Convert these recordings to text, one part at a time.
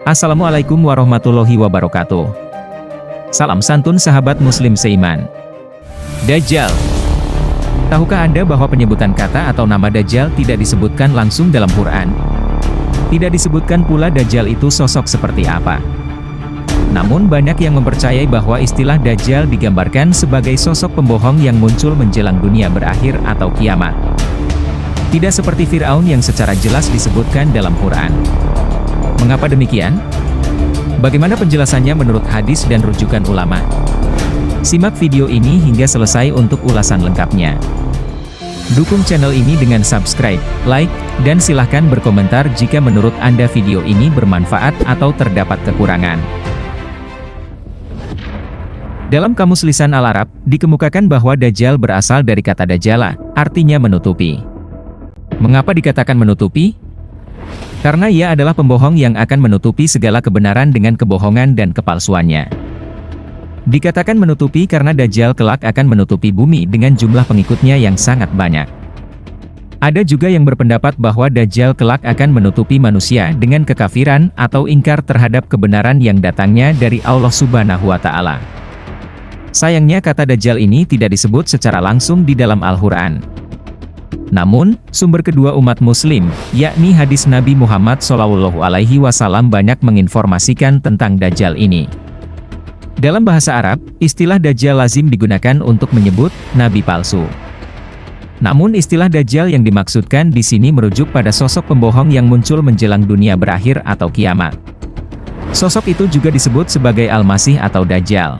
Assalamualaikum warahmatullahi wabarakatuh. Salam santun sahabat muslim seiman. Dajjal. Tahukah Anda bahwa penyebutan kata atau nama Dajjal tidak disebutkan langsung dalam Quran? Tidak disebutkan pula Dajjal itu sosok seperti apa. Namun banyak yang mempercayai bahwa istilah Dajjal digambarkan sebagai sosok pembohong yang muncul menjelang dunia berakhir atau kiamat. Tidak seperti Fir'aun yang secara jelas disebutkan dalam Quran. Mengapa demikian? Bagaimana penjelasannya menurut hadis dan rujukan ulama? Simak video ini hingga selesai untuk ulasan lengkapnya. Dukung channel ini dengan subscribe, like, dan silahkan berkomentar jika menurut Anda video ini bermanfaat atau terdapat kekurangan. Dalam Kamus Lisan Al-Arab, dikemukakan bahwa Dajjal berasal dari kata Dajjala, artinya menutupi. Mengapa dikatakan menutupi? Karena ia adalah pembohong yang akan menutupi segala kebenaran dengan kebohongan dan kepalsuannya. Dikatakan menutupi karena Dajjal kelak akan menutupi bumi dengan jumlah pengikutnya yang sangat banyak. Ada juga yang berpendapat bahwa Dajjal kelak akan menutupi manusia dengan kekafiran atau ingkar terhadap kebenaran yang datangnya dari Allah Subhanahu wa Ta'ala. Sayangnya kata Dajjal ini tidak disebut secara langsung di dalam Al-Quran. Namun, sumber kedua umat muslim, yakni hadis Nabi Muhammad SAW banyak menginformasikan tentang Dajjal ini. Dalam bahasa Arab, istilah Dajjal lazim digunakan untuk menyebut nabi palsu. Namun istilah Dajjal yang dimaksudkan di sini merujuk pada sosok pembohong yang muncul menjelang dunia berakhir atau kiamat. Sosok itu juga disebut sebagai Al-Masih atau Dajjal.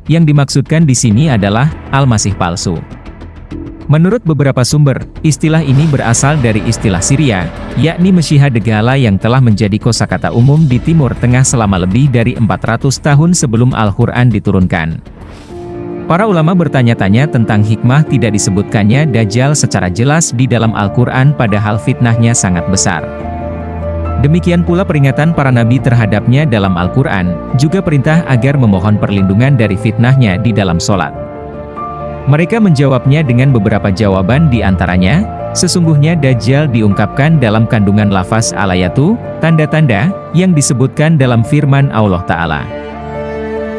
Yang dimaksudkan di sini adalah Al-Masih palsu. Menurut beberapa sumber, istilah ini berasal dari istilah Syria, yakni Mesyiha Degala yang telah menjadi kosakata umum di Timur Tengah selama lebih dari 400 tahun sebelum Al-Quran diturunkan. Para ulama bertanya-tanya tentang hikmah tidak disebutkannya Dajjal secara jelas di dalam Al-Quran padahal fitnahnya sangat besar. Demikian pula peringatan para nabi terhadapnya dalam Al-Quran, juga perintah agar memohon perlindungan dari fitnahnya di dalam sholat. Mereka menjawabnya dengan beberapa jawaban di antaranya, sesungguhnya Dajjal diungkapkan dalam kandungan lafaz al-ayatu, tanda-tanda, yang disebutkan dalam firman Allah Ta'ala.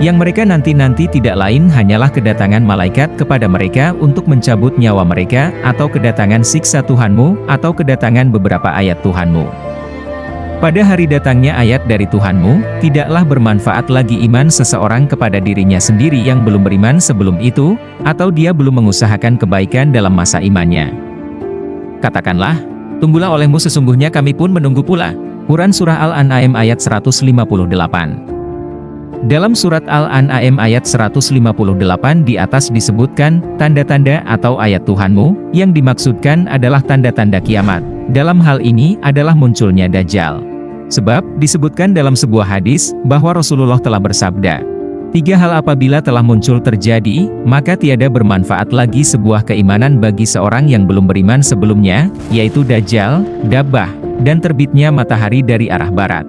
Yang mereka nanti-nanti tidak lain hanyalah kedatangan malaikat kepada mereka untuk mencabut nyawa mereka, atau kedatangan siksa Tuhanmu, atau kedatangan beberapa ayat Tuhanmu. Pada hari datangnya ayat dari Tuhanmu, tidaklah bermanfaat lagi iman seseorang kepada dirinya sendiri yang belum beriman sebelum itu, atau dia belum mengusahakan kebaikan dalam masa imannya. Katakanlah, tunggulah olehmu sesungguhnya kami pun menunggu pula. Quran Surah Al-An'am ayat 158. Dalam surat Al-An'am ayat 158 di atas disebutkan, tanda-tanda atau ayat Tuhanmu, yang dimaksudkan adalah tanda-tanda kiamat. Dalam hal ini adalah munculnya Dajjal. Sebab, disebutkan dalam sebuah hadis, bahwa Rasulullah telah bersabda, 3 hal apabila telah muncul terjadi, maka tiada bermanfaat lagi sebuah keimanan bagi seorang yang belum beriman sebelumnya, yaitu Dajjal, Dabbah, dan terbitnya matahari dari arah barat.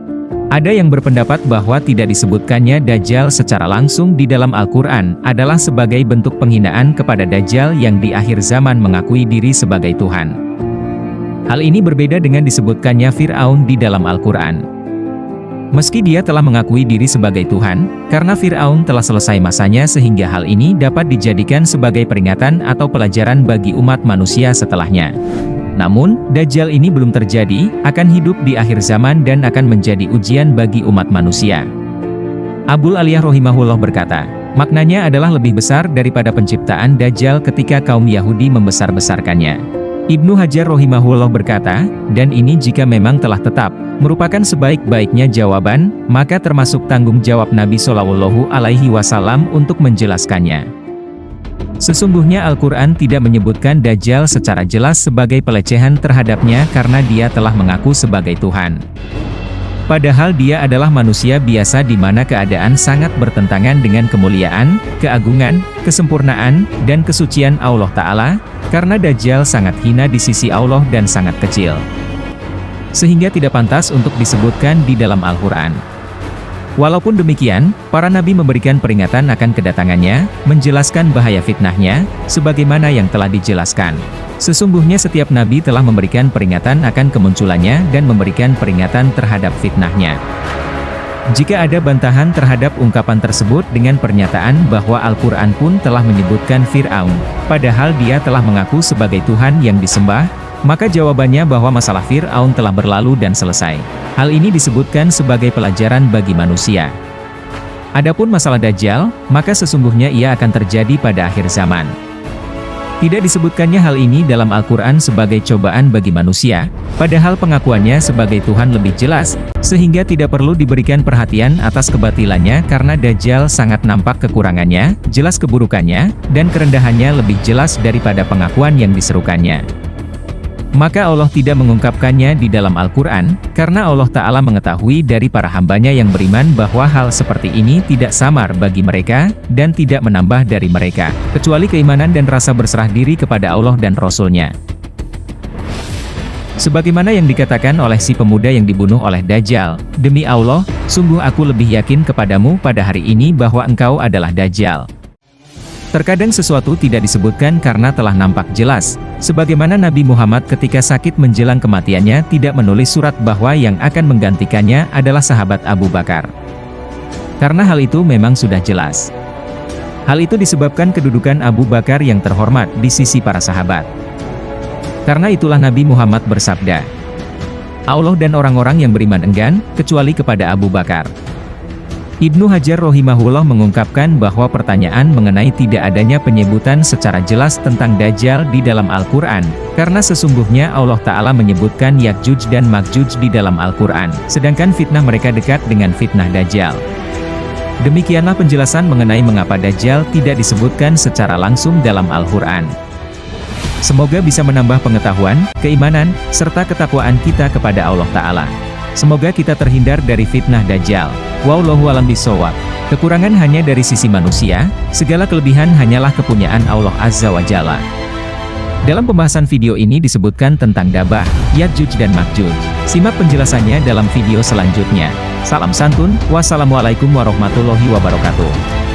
Ada yang berpendapat bahwa tidak disebutkannya Dajjal secara langsung di dalam Al-Quran, adalah sebagai bentuk penghinaan kepada Dajjal yang di akhir zaman mengakui diri sebagai Tuhan. Hal ini berbeda dengan disebutkannya Fir'aun di dalam Al-Quran. Meski dia telah mengakui diri sebagai Tuhan, karena Fir'aun telah selesai masanya sehingga hal ini dapat dijadikan sebagai peringatan atau pelajaran bagi umat manusia setelahnya. Namun, Dajjal ini belum terjadi, akan hidup di akhir zaman dan akan menjadi ujian bagi umat manusia. Abul Aliyah Rohimahullah berkata, maknanya adalah lebih besar daripada penciptaan Dajjal ketika kaum Yahudi membesar-besarkannya. Ibnu Hajar Rohimahullah berkata, dan ini jika memang telah tetap, merupakan sebaik-baiknya jawaban, maka termasuk tanggung jawab Nabi SAW untuk menjelaskannya. Sesungguhnya Al-Quran tidak menyebutkan Dajjal secara jelas sebagai pelecehan terhadapnya karena dia telah mengaku sebagai Tuhan. Padahal dia adalah manusia biasa di mana keadaan sangat bertentangan dengan kemuliaan, keagungan, kesempurnaan, dan kesucian Allah Ta'ala, karena Dajjal sangat hina di sisi Allah dan sangat kecil. Sehingga tidak pantas untuk disebutkan di dalam Al-Quran. Walaupun demikian, para nabi memberikan peringatan akan kedatangannya, menjelaskan bahaya fitnahnya, sebagaimana yang telah dijelaskan. Sesungguhnya setiap nabi telah memberikan peringatan akan kemunculannya dan memberikan peringatan terhadap fitnahnya. Jika ada bantahan terhadap ungkapan tersebut dengan pernyataan bahwa Al-Quran pun telah menyebutkan Fir'aun, padahal dia telah mengaku sebagai Tuhan yang disembah, maka jawabannya bahwa masalah Fir'aun telah berlalu dan selesai. Hal ini disebutkan sebagai pelajaran bagi manusia. Adapun masalah Dajjal, maka sesungguhnya ia akan terjadi pada akhir zaman. Tidak disebutkannya hal ini dalam Al-Quran sebagai cobaan bagi manusia, padahal pengakuannya sebagai Tuhan lebih jelas, sehingga tidak perlu diberikan perhatian atas kebatilannya karena Dajjal sangat nampak kekurangannya, jelas keburukannya, dan kerendahannya lebih jelas daripada pengakuan yang diserukannya. Maka Allah tidak mengungkapkannya di dalam Al-Quran, karena Allah Ta'ala mengetahui dari para hambanya yang beriman bahwa hal seperti ini tidak samar bagi mereka, dan tidak menambah dari mereka, kecuali keimanan dan rasa berserah diri kepada Allah dan Rasul-Nya. Sebagaimana yang dikatakan oleh si pemuda yang dibunuh oleh Dajjal, "Demi Allah, sungguh aku lebih yakin kepadamu pada hari ini bahwa engkau adalah Dajjal." Terkadang sesuatu tidak disebutkan karena telah nampak jelas, sebagaimana Nabi Muhammad ketika sakit menjelang kematiannya tidak menulis surat bahwa yang akan menggantikannya adalah sahabat Abu Bakar. Karena hal itu memang sudah jelas. Hal itu disebabkan kedudukan Abu Bakar yang terhormat di sisi para sahabat. Karena itulah Nabi Muhammad bersabda, "Allah dan orang-orang yang beriman enggan, kecuali kepada Abu Bakar." Ibnu Hajar rahimahullah mengungkapkan bahwa pertanyaan mengenai tidak adanya penyebutan secara jelas tentang Dajjal di dalam Al-Quran, karena sesungguhnya Allah Ta'ala menyebutkan Ya'juj dan Ma'juj di dalam Al-Quran, sedangkan fitnah mereka dekat dengan fitnah Dajjal. Demikianlah penjelasan mengenai mengapa Dajjal tidak disebutkan secara langsung dalam Al-Quran. Semoga bisa menambah pengetahuan, keimanan, serta ketakwaan kita kepada Allah Ta'ala. Semoga kita terhindar dari fitnah Dajjal. Wallahu a'lam bishawab. Kekurangan hanya dari sisi manusia, segala kelebihan hanyalah kepunyaan Allah Azza wa Jalla. Dalam pembahasan video ini disebutkan tentang Dabah, Ya'juj dan Ma'juj. Simak penjelasannya dalam video selanjutnya. Salam santun, wassalamualaikum warahmatullahi wabarakatuh.